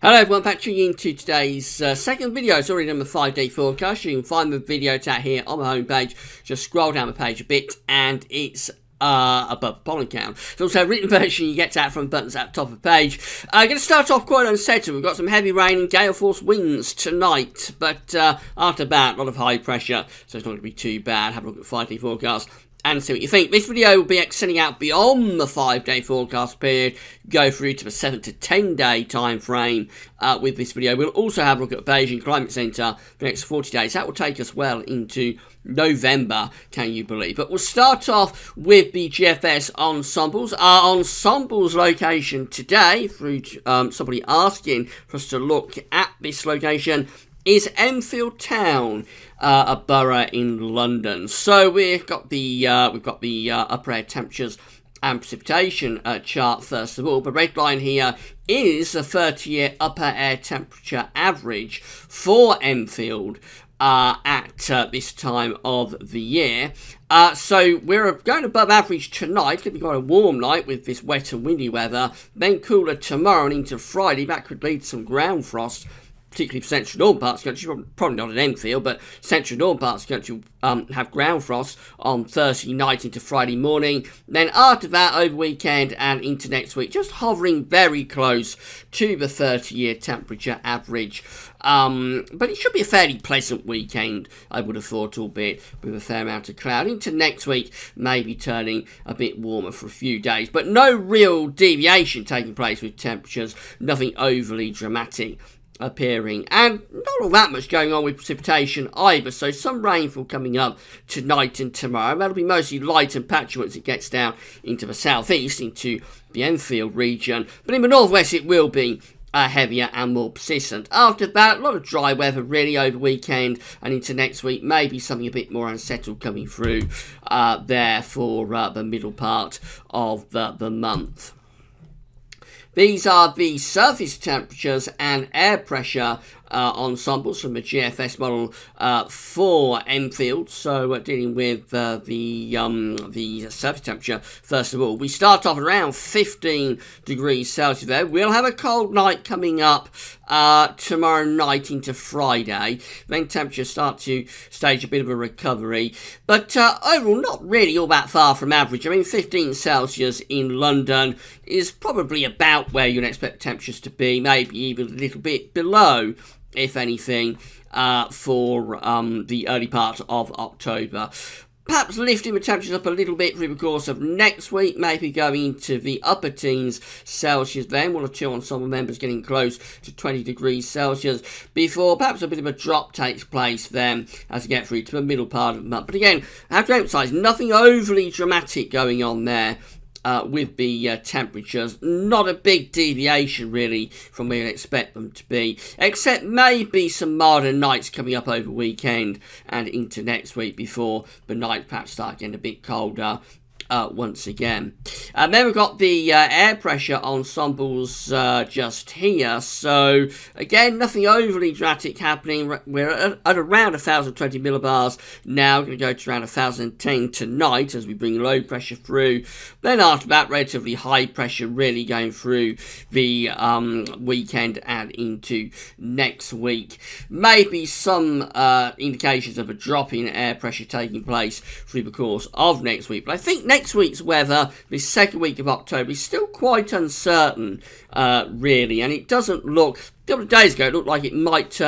Hello everyone, back tuning into today's second video. It's already done the 5-day forecast. You can find the video tab here on the homepage. Just scroll down the page a bit and it's above the pollen count. There's also a written version you get to from buttons at the top of the page. I'm going to start off quite unsettled. We've got some heavy rain and gale force winds tonight, but after that, a lot of high pressure, so it's not going to be too bad. Have a look at the 5-day forecast and see what you think. This video will be extending out beyond the 5-day forecast period, go through to the 7 to 10 day time frame with this video. We'll also have a look at the Beijing Climate Center for the next 40 days. That will take us well into November, can you believe? But we'll start off with the GFS ensembles. Our ensembles location today, through somebody asking for us to look at this location, is Enfield Town, a borough in London. So we've got the upper air temperatures and precipitation chart first of all. The red line here is the 30-year upper air temperature average for Enfield at this time of the year. So we're going above average tonight. It's going to be quite a warm night with this wet and windy weather. Then cooler tomorrow and into Friday. That could lead to some ground frost, particularly for central northern parts of the country, probably not at Enfield, but central northern parts of the country have ground frost on Thursday night into Friday morning. Then after that, over weekend and into next week, just hovering very close to the 30-year temperature average. But it should be a fairly pleasant weekend, I would have thought, albeit with a fair amount of cloud. Into next week, maybe turning a bit warmer for a few days, but no real deviation taking place with temperatures, nothing overly dramatic appearing, and not all that much going on with precipitation either. So some rainfall coming up tonight and tomorrow. That'll be mostly light and patchy once it gets down into the southeast, into the Enfield region, but in the northwest it will be heavier and more persistent. After that, a lot of dry weather really over weekend and into next week. Maybe something a bit more unsettled coming through there for the middle part of the month. These are the surface temperatures and air pressure ensembles from the GFS model for Enfield. So dealing with the surface temperature, first of all, we start off around 15 degrees Celsius there. We'll have a cold night coming up tomorrow night into Friday. Then temperatures start to stage a bit of a recovery, but overall not really all that far from average. I mean, 15 Celsius in London is probably about where you'd expect temperatures to be, maybe even a little bit below, if anything, for the early part of October. Perhaps lifting the temperatures up a little bit through the course of next week, maybe going into the upper teens Celsius then. One or two ensemble members getting close to 20 degrees Celsius before perhaps a bit of a drop takes place then as we get through to the middle part of the month. But again, I have to emphasise, nothing overly dramatic going on there. With the temperatures, not a big deviation really from where you'd expect them to be, except maybe some milder nights coming up over weekend and into next week before the nights perhaps start getting a bit colder once again. And then we've got the air pressure ensembles just here. So again, nothing overly dramatic happening. We're at around 1,020 millibars now. Going to go to around 1,010 tonight as we bring low pressure through. Then after that, relatively high pressure really going through the weekend and into next week. Maybe some indications of a drop in air pressure taking place through the course of next week. But I think next week's weather, this second week of October, is still quite uncertain, really, and it doesn't look, a couple of days ago, it looked like it might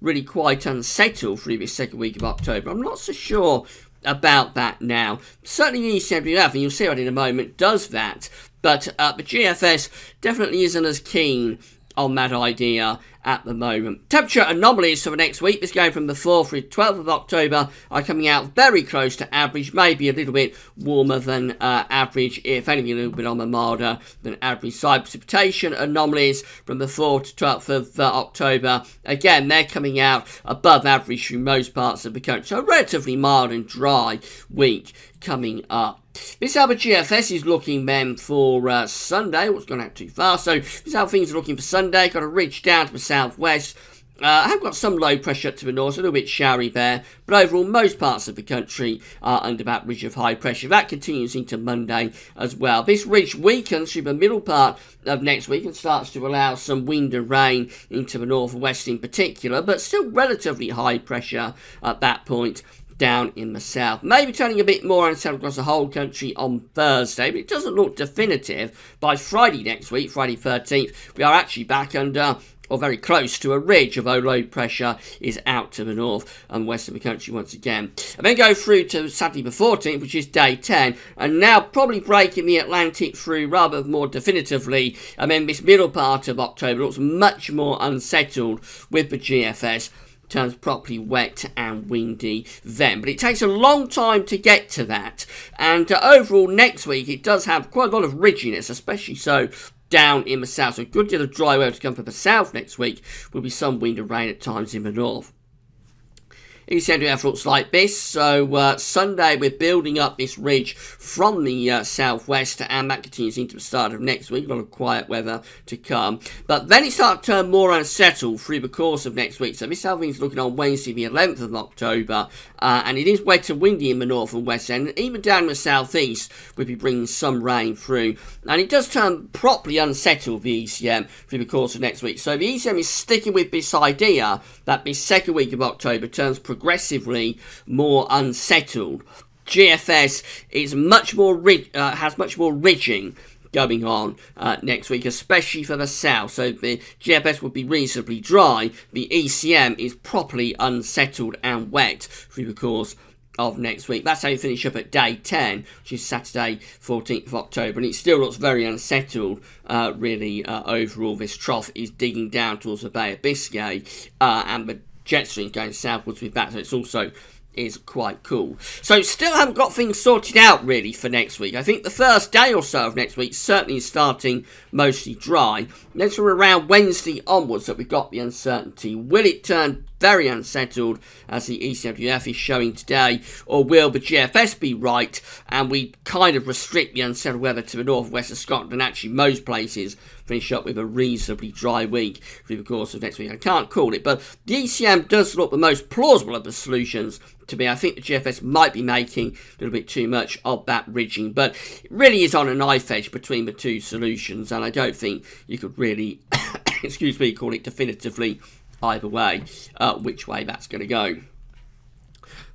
really quite unsettle through this second week of October. I'm not so sure about that now. Certainly the East Central and you'll see what in a moment does that, but the GFS definitely isn't as keen on that idea at the moment. Temperature anomalies for the next week, this going from the 4th through 12th of October, are coming out very close to average, maybe a little bit warmer than average, if anything a little bit on the milder than average side. Precipitation anomalies from the 4th to 12th of October, again, they're coming out above average through most parts of the country. So a relatively mild and dry week coming up. This is how the GFS is looking then for Sunday. What's gone out too far? So this is how things are looking for Sunday. Got a ridge down to the southwest I have got some low pressure up to the north, a little bit showery there, but overall most parts of the country are under that ridge of high pressure. That continues into Monday as well. This ridge weakens through the middle part of next week and starts to allow some wind and rain into the northwest in particular, but still relatively high pressure at that point down in the south. Maybe turning a bit more unsettled across the whole country on Thursday, but it doesn't look definitive. By Friday next week, Friday 13th, we are actually back under or very close to a ridge, although low pressure is out to the north and west of the country once again. And then go through to Saturday the 14th, which is day 10, and now probably breaking the Atlantic through rather more definitively. And then this middle part of October looks much more unsettled with the GFS. Turns properly wet and windy then, but it takes a long time to get to that, and overall next week it does have quite a lot of ridginess, especially so down in the south. So a good deal of dry weather to come from the south next week. Will be some wind and rain at times in the north. ECMWF looks like this. So Sunday we're building up this ridge from the southwest, and that continues into the start of next week. A lot of quiet weather to come, but then it starts to turn more unsettled through the course of next week. So this is how things looking on Wednesday the 11th of October, and it is wet and windy in the north and west end, and even down in the southeast we'll be bringing some rain through, and it does turn properly unsettled, the ECM, through the course of next week. So the ECM is sticking with this idea that this second week of October turns progressively more unsettled. GFS is much more has much more ridging going on next week, especially for the south. So the GFS will be reasonably dry. The ECM is properly unsettled and wet through the course of next week. That's how you finish up at day 10, which is Saturday 14th of October, and it still looks very unsettled really. Overall, this trough is digging down towards the Bay of Biscay, and the jet stream going southwards with that, so it's also is quite cool. So still haven't got things sorted out really for next week. I think the first day or so of next week certainly is starting mostly dry. Then from around Wednesday onwards that we've got the uncertainty. Will it turn very unsettled as the ECMWF is showing today, or will the GFS be right and we kind of restrict the unsettled weather to the northwest of Scotland, and actually most places finish up with a reasonably dry week through the course of next week? I can't call it, but the ECM does look the most plausible of the solutions to me. I think the GFS might be making a little bit too much of that ridging, but it really is on a knife edge between the two solutions, and I don't think you could really excuse me, call it definitively either way, which way that's going to go.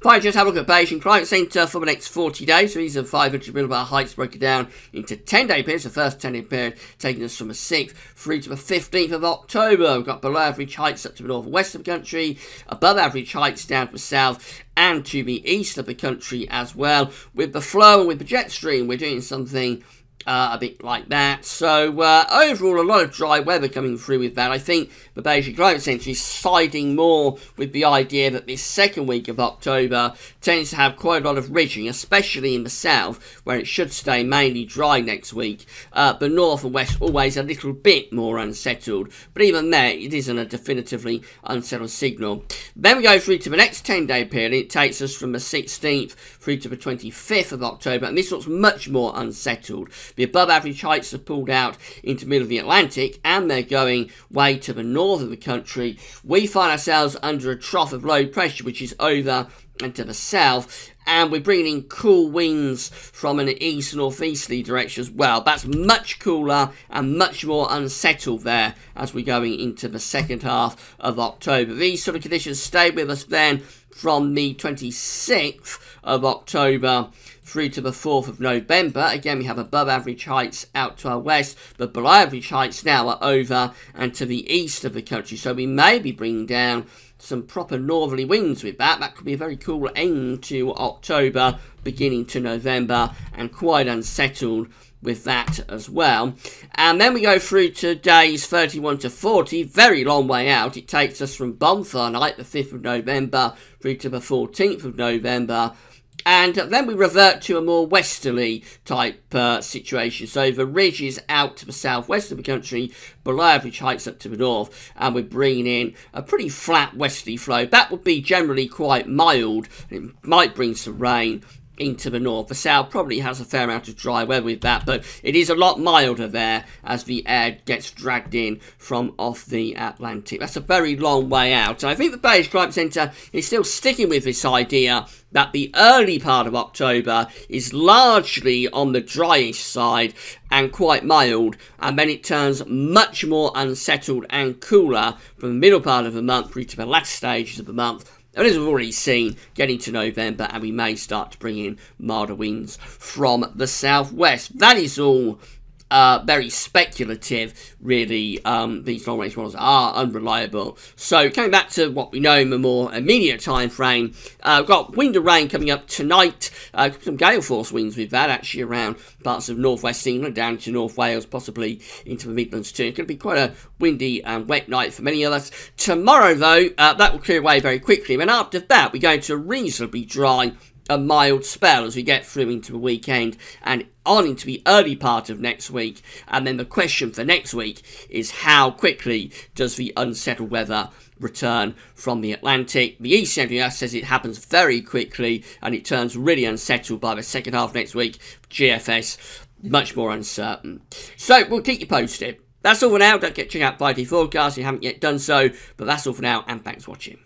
Fine, just have a look at Beijing Climate Center for the next 40 days. So these are 500 millibar heights broken down into 10-day periods. The first 10-day period taking us from the 6th through to the 15th of October. We've got below average heights up to the north and west of the country, above average heights down to the south and to the east of the country as well. With the flow and with the jet stream, we're doing something a bit like that. So overall, a lot of dry weather coming through with that. I think the Beijing Climate Center is siding more with the idea that this second week of October tends to have quite a lot of ridging, especially in the south, where it should stay mainly dry next week. The north and west always a little bit more unsettled, but even there, it isn't a definitively unsettled signal. Then we go through to the next 10-day period. It takes us from the 16th through to the 25th of October, and this looks much more unsettled. The above average heights have pulled out into the middle of the Atlantic, and they're going way to the north of the country. We find ourselves under a trough of low pressure, which is over and to the south, and we're bringing in cool winds from an east-northeasterly direction as well. That's much cooler and much more unsettled there as we're going into the second half of October. These sort of conditions stay with us then from the 26th of October through to the 4th of November. Again, we have above average heights out to our west, but below average heights now are over and to the east of the country. So we may be bringing down some proper northerly winds with that. That could be a very cool end to October, beginning to November, and quite unsettled with that as well. And then we go through to days 31 to 40, very long way out. It takes us from bonfire night, the 5th of November, through to the 14th of November. And then we revert to a more westerly type situation. So the ridge is out to the southwest of the country, below average heights up to the north, and we're bringing in a pretty flat westerly flow. That would be generally quite mild. It might bring some rain into the north. The south probably has a fair amount of dry weather with that, but it is a lot milder there as the air gets dragged in from off the Atlantic. That's a very long way out. And I think the Beijing Climate Center is still sticking with this idea that the early part of October is largely on the dryish side and quite mild, and then it turns much more unsettled and cooler from the middle part of the month through to the latter stages of the month. And as we've already seen, getting to November, and we may start to bring in milder winds from the southwest. That is all very speculative, really. These long-range models are unreliable. So, coming back to what we know in the more immediate time frame, we've got wind and rain coming up tonight. Some gale force winds with that, actually, around parts of northwest England, down to North Wales, possibly into the Midlands too. It's going to be quite a windy and wet night for many of us. Tomorrow, though, that will clear away very quickly. And after that, we go into a reasonably dry a mild spell as we get through into the weekend and on into the early part of next week. And then the question for next week is how quickly does the unsettled weather return from the Atlantic? The ECMWF says it happens very quickly and it turns really unsettled by the second half of next week. GFS, much more uncertain. So we'll keep you posted. That's all for now. Don't forget to check out 5D Forecast if you haven't yet done so. But that's all for now, and thanks for watching.